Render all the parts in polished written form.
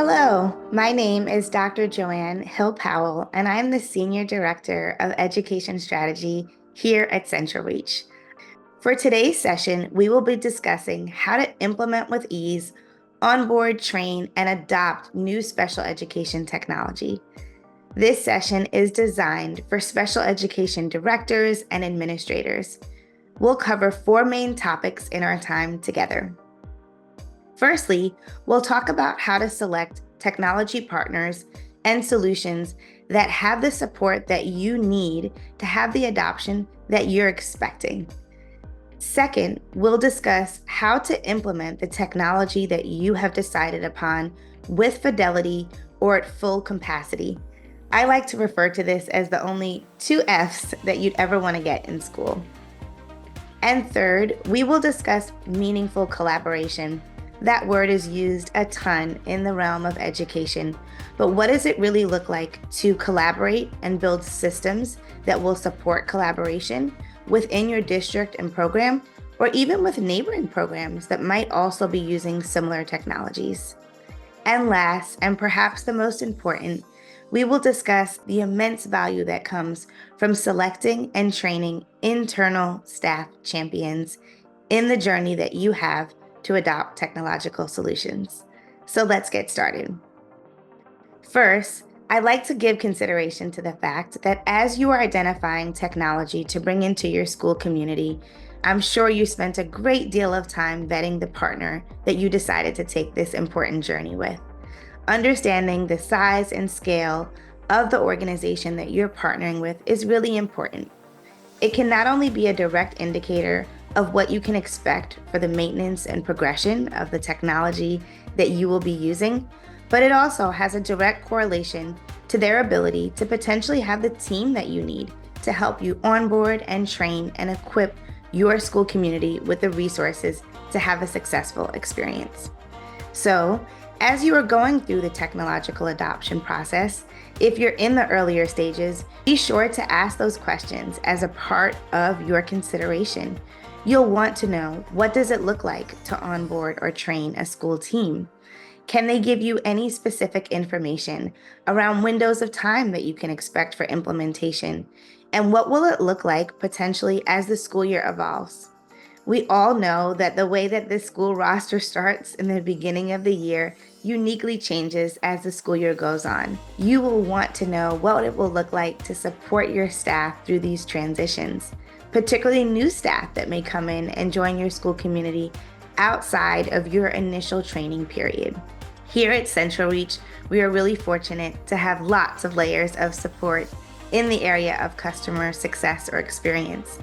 Hello, my name is Dr. Joanne Hill Powell, and I'm the Senior Director of Education Strategy here at Central Reach. For today's session, we will be discussing how to implement with ease, onboard, train, and adopt new special education technology. This session is designed for special education directors and administrators. We'll cover 4 main topics in our time together. Firstly, we'll talk about how to select technology partners and solutions that have the support that you need to have the adoption that you're expecting. Second, we'll discuss how to implement the technology that you have decided upon with fidelity or at full capacity. I like to refer to this as the only 2 F's that you'd ever want to get in school. And third, we will discuss meaningful collaboration. That word is used a ton in the realm of education, but what does it really look like to collaborate and build systems that will support collaboration within your district and program, or even with neighboring programs that might also be using similar technologies? And last, and perhaps the most important, we will discuss the immense value that comes from selecting and training internal staff champions in the journey that you have to adopt technological solutions. So let's get started. First, I'd like to give consideration to the fact that as you are identifying technology to bring into your school community, I'm sure you spent a great deal of time vetting the partner that you decided to take this important journey with. Understanding the size and scale of the organization that you're partnering with is really important. It can not only be a direct indicator of what you can expect for the maintenance and progression of the technology that you will be using, but it also has a direct correlation to their ability to potentially have the team that you need to help you onboard and train and equip your school community with the resources to have a successful experience. So, as you are going through the technological adoption process, if you're in the earlier stages, be sure to ask those questions as a part of your consideration. You'll want to know, what does it look like to onboard or train a school team? Can they give you any specific information around windows of time that you can expect for implementation? And what will it look like potentially as the school year evolves? We all know that the way that this school roster starts in the beginning of the year uniquely changes as the school year goes on. You will want to know what it will look like to support your staff through these transitions, particularly new staff that may come in and join your school community outside of your initial training period. Here at Central Reach, we are really fortunate to have lots of layers of support in the area of customer success or experience.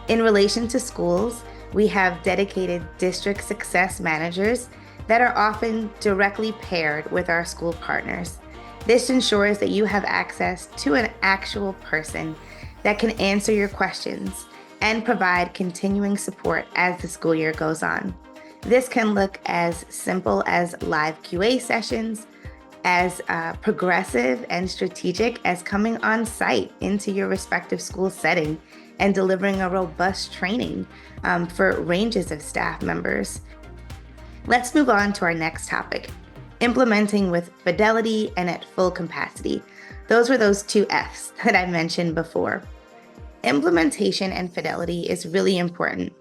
In relation to schools, we have dedicated district success managers that are often directly paired with our school partners. This ensures that you have access to an actual person that can answer your questions and provide continuing support as the school year goes on. This can look as simple as live QA sessions, as progressive and strategic as coming on site into your respective school setting and delivering a robust training for ranges of staff members. Let's move on to our next topic, implementing with fidelity and at full capacity. Those were those 2 F's that I mentioned before. Implementation and fidelity is really important.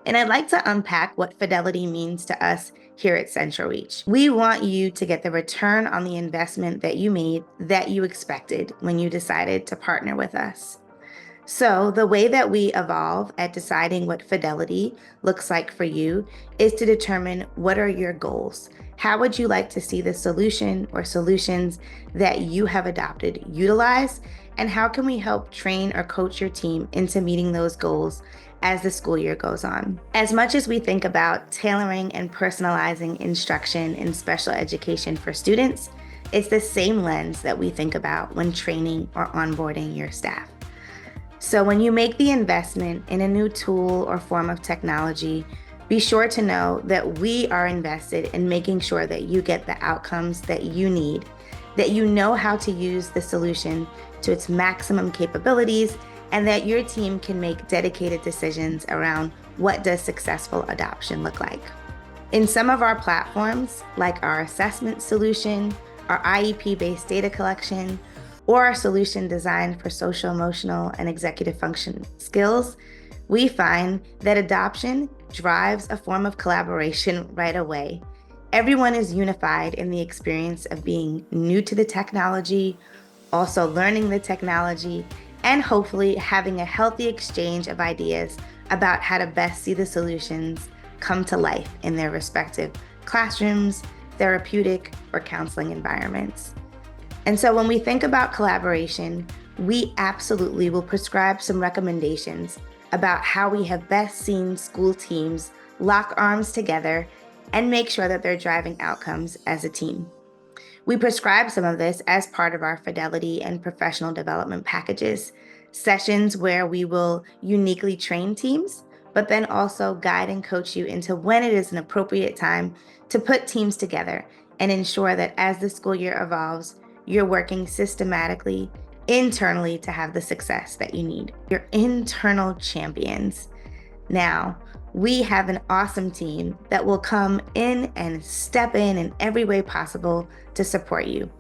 And I'd like to unpack what fidelity means to us here at Central Reach. We want you to get the return on the investment that you made, that you expected when you decided to partner with us. So the way that we evolve at deciding what fidelity looks like for you is to determine, what are your goals? How would you like to see the solution or solutions that you have adopted utilize? And how can we help train or coach your team into meeting those goals as the school year goes on? As much as we think about tailoring and personalizing instruction in special education for students, it's the same lens that we think about when training or onboarding your staff. So when you make the investment in a new tool or form of technology, be sure to know that we are invested in making sure that you get the outcomes that you need, that you know how to use the solution to its maximum capabilities, and that your team can make dedicated decisions around what does successful adoption look like. In some of our platforms, like our assessment solution, our IEP-based data collection, or our solution designed for social, emotional, and executive function skills, we find that adoption drives a form of collaboration right away. Everyone is unified in the experience of being new to the technology, also learning the technology, and hopefully having a healthy exchange of ideas about how to best see the solutions come to life in their respective classrooms, therapeutic, or counseling environments. And so when we think about collaboration, we absolutely will prescribe some recommendations about how we have best seen school teams lock arms together and make sure that they're driving outcomes as a team. We prescribe some of this as part of our fidelity and professional development packages, sessions where we will uniquely train teams, but then also guide and coach you into when it is an appropriate time to put teams together and ensure that as the school year evolves, you're working systematically, internally to have the success that you need. Your internal champions. Now, we have an awesome team that will come in and step in every way possible to support you.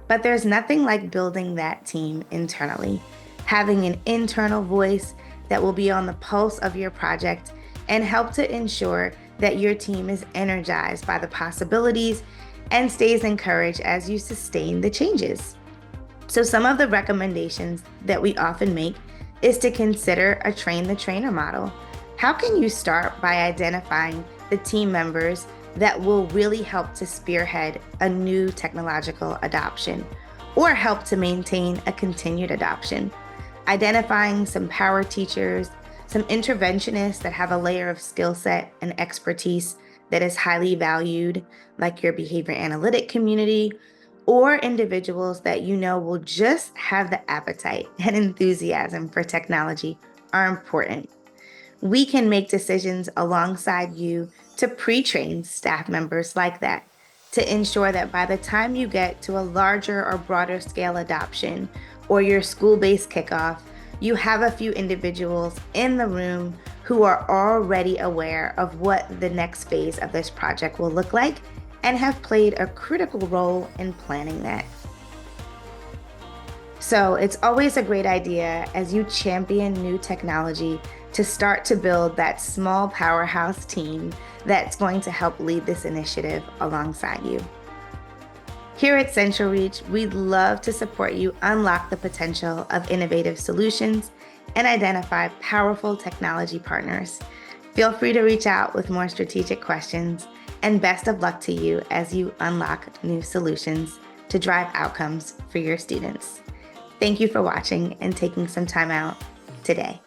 But there's nothing like building that team internally, having an internal voice that will be on the pulse of your project and help to ensure that your team is energized by the possibilities and stays encouraged as you sustain the changes. So some of the recommendations that we often make is to consider a train the trainer model. How can you start by identifying the team members that will really help to spearhead a new technological adoption or help to maintain a continued adoption? Identifying some power teachers, some interventionists that have a layer of skill set and expertise that is highly valued, like your behavior analytic community, or individuals that you know will just have the appetite and enthusiasm for technology are important. We can make decisions alongside you to pre-train staff members like that to ensure that by the time you get to a larger or broader scale adoption or your school-based kickoff, you have a few individuals in the room who are already aware of what the next phase of this project will look like and have played a critical role in planning that. So it's always a great idea as you champion new technology to start to build that small powerhouse team that's going to help lead this initiative alongside you. Here at Central Reach, we'd love to support you unlock the potential of innovative solutions and identify powerful technology partners. Feel free to reach out with more strategic questions, and best of luck to you as you unlock new solutions to drive outcomes for your students. Thank you for watching and taking some time out today.